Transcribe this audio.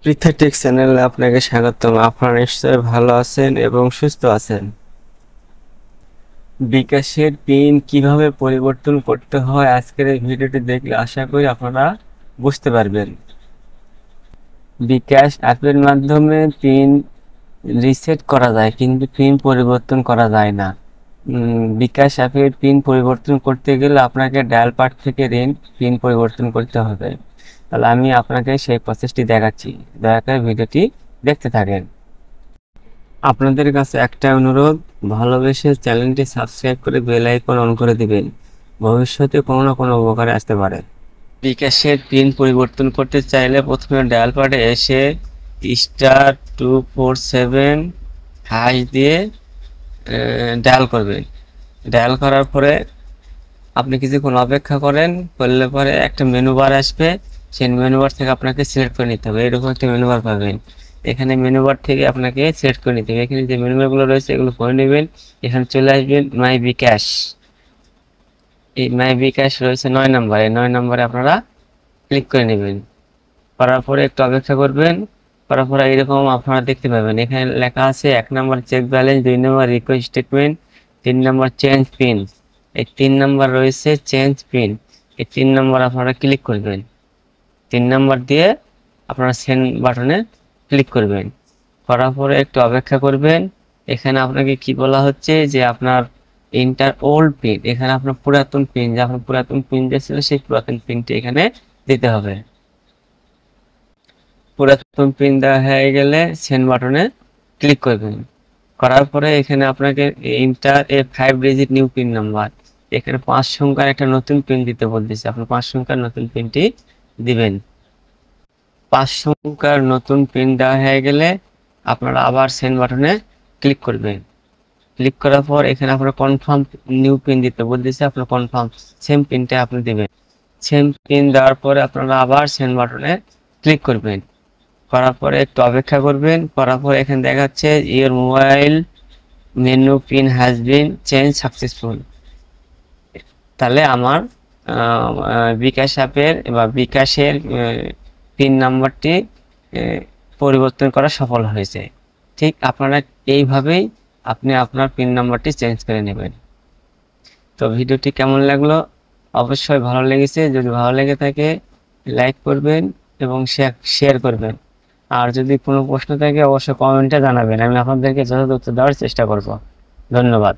পৃথা চ্যানেলে আপনাকে স্বাগতম। আপনারা নিশ্চয়ই ভালো আছেন এবং সুস্থ আছেন। বিকাশের পিন কিভাবে পরিবর্তন করতে হয় আজকের এই ভিডিওটি দেখলে আশা করি আপনারা বুঝতে পারবেন। বিকাশ অ্যাপের মাধ্যমে পিন রিসেট করা যায় কিন্তু পিন পরিবর্তন করা যায় না। বিকাশ অ্যাপের পিন পরিবর্তন করতে গেলে আপনাকে ডায়াল পাড থেকে পিন পরিবর্তন করতে হবে। তাহলে আমি আপনাকে সেই প্রসেসটি দেখাচ্ছি, দয়া করে ভিডিওটি দেখতে থাকেন। আপনাদের কাছে একটা অনুরোধ, ভালোবেসে চ্যানেলটি সাবস্ক্রাইব করে বেল আইকন অন করে দিবেন। ভবিষ্যতে কোনো না কোনো উপকারে আসতে পারে। বিকাশের পিন পরিবর্তন করতে চাইলে প্রথমে ডায়াল প্যাডে এসে *247# দিয়ে ডায়াল করবেন। ডায়াল করার পরে আপনি কিছুক্ষণ অপেক্ষা করলে পরে একটা মেনু বার আসবে। সেই মেনু বার থেকে আপনাকে সিলেক্ট করে নিতে হবে। এরকম একটা মেনু বার পাবেন। এখানে মেনু বার থেকে আপনাকে সিলেক্ট করে নিতে হবে। এখানে যে মেনু বারগুলো রয়েছে এগুলো করে নেবেন। এখানে চলে আসবেন মাই বিকাশ। এই মাই বিকাশ রয়েছে 9 নম্বরে। 9 নম্বরে আপনারা ক্লিক করে নেবেন। করার পরে একটু অপেক্ষা করবেন। করার পরে এরকম আপনারা দেখতে পাবেন। এখানে লেখা আছে 1 নম্বর চেক ব্যালেন্স, 2 নম্বর রিকোয়েস্ট স্টেটমেন্ট, 3 নম্বর চেঞ্জ পিন। এই 3 নম্বর রয়েছে চেঞ্জ পিন। এই 3 নম্বর আপনারা ক্লিক করবেন। 3 নম্বর দিয়ে আপনারা সেন্ড বাটনে ক্লিক করবেন। করার পরে একটু অপেক্ষা করবেন। এখানে আপনাকে কি বলা হচ্ছে যে আপনার ইন্টার ওল্ড পিন, এখানে আপনার পুরাতন পিন, যে আপনার পুরাতন পিন দিয়েছিল সেই পুরাতন পিনটি এখানে দিতে হবে। পুরাতন পিন দেওয়া হয়ে গেলে সেন্ড বাটনে ক্লিক করবেন। করার পরে এখানে আপনাকে ইন্টার এ 5 ডিজিট নিউ পিন নাম্বার, এখানে 5 সংখ্যার একটা নতুন পিন দিতে বলতেছে। আপনি 5 সংখ্যার নতুন পিনটি দিবেন। 5 সংখ্যার নতুন পিন দেওয়া হয়ে গেলে আপনারা আবার সেন্ড বাটনে ক্লিক করবেন। ক্লিক করার পর এখানে আপনারা কনফার্ম নিউ পিন দিতে বলতেছে। আপনার কনফার্ম সেম পিনটা আপনি দিবেন। সেম পিন দেওয়ার পরে আপনারা আবার সেন্ড বাটনে ক্লিক করবেন। করার পরে একটু অপেক্ষা করবেন। করার পর এখানে দেখাচ্ছে your mobile menu pin has been change successful. তাহলে আমার বিকাশ অ্যাপের বা বিকাশের পিন নাম্বারটি পরিবর্তন করা সফল হয়েছে। ঠিক আপনারা এইভাবেই আপনি আপনার পিন নাম্বারটি চেঞ্জ করে নেবেন। তো ভিডিওটি কেমন লাগলো? অবশ্যই ভালো লেগেছে। যদি ভালো লেগে থাকে লাইক করবেন এবং শেয়ার করবেন। আর যদি কোনো প্রশ্ন থাকে অবশ্যই কমেন্টে জানাবেন। আমি আপনাদেরকে যথাযথ উত্তর দেওয়ার চেষ্টা করব। ধন্যবাদ।